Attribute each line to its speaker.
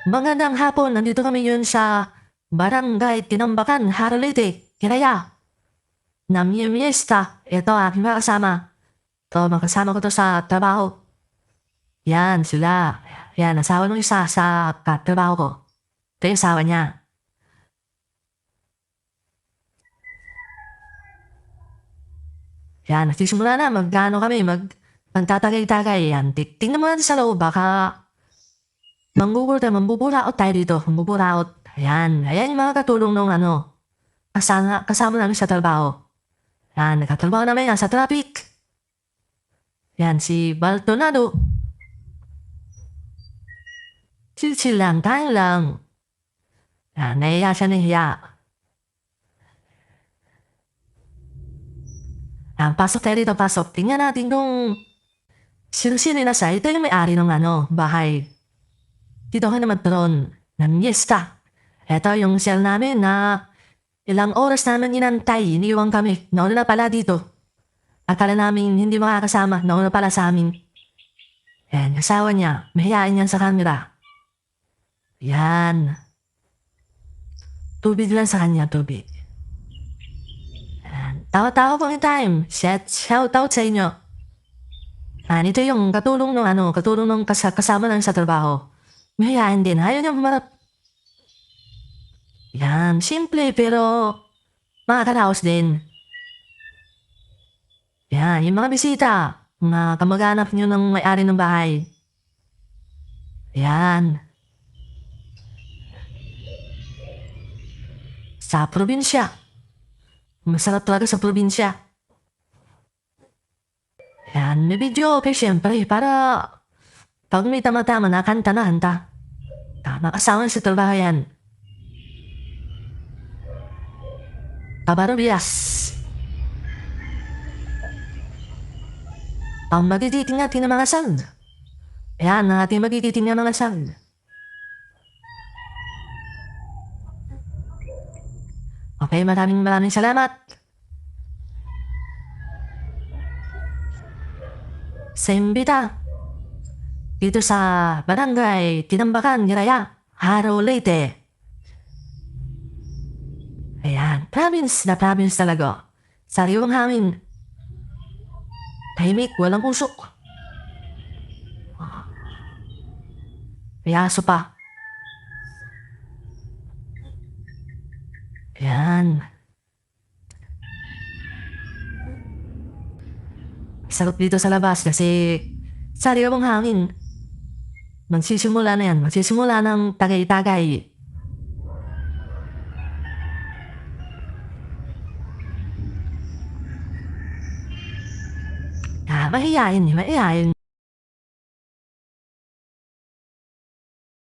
Speaker 1: Magandang hapon, nandito kami yun sa Barangay Tinambakan, Haralite, Kiraya. Namimiesta, ito aking mga kasama. Ito, mga kasama ko to sa trabaho. Yan, sila. Yan, asawa nung isa sa katrabaho ko. Ito yung asawa niya. Yan, nagsisimula na, magtatagay-tagay. Yan, tingnan mo natin sa loob, baka mambuburaot tayo dito, mambuburaot. Ayan yung mga katulong nung kasama namin sa trabaho. Yan, nagkatrabaho namin yan sa traffic. Yan, si Baltonado. Chill lang, tayo lang. Yan, nahiya siya nahiya. Yan, pasok tayo dito, pasok. Tingnan natin kung sino-sino na siya. Ito yung may-ari ng bahay. Dito ka naman magkaroon ng yesta. Ito yung cell namin na ilang oras namin inantay, iniwan kami. Nauna na pala dito. Akala namin hindi makakasama, nauna pala sa amin. Yan, asawa niya, mahihain yan sa camera. Yan. Tubig lang sa kanya, tubig. Yan. Tawa-tawa po yung time. Shout out sa inyo. Yan, ito yung katulong ng kasama lang sa trabaho. Mahihain din, ayaw niya humarap. Yan, simple pero makakaraos din. Yan, yung mga bisita, mga kamag-anak nyo ng may-ari ng bahay. Yan. Sa probinsya. Masarap talaga sa probinsya. Yan, may video okay syempre para pag may tama-tama na kanta na hanta. Tama kasama sa trabaho yan. Kabarubias. Ang magiging natin ng mga sound. Ayan, ang ating magiging ng mga sound. Okay, maraming salamat. Sa imbita. Dito sa Barangay Tinambakan, Giraya, Haro, Leyte. Ayan, province na province talaga. Sariwang hangin. Tahimik, walang usok. May aso pa. Ayan. Sarap dito sa labas kasi sariwang hangin. Magsisimula na yan. Magsisimula ng tagay-tagay. Mahihayin.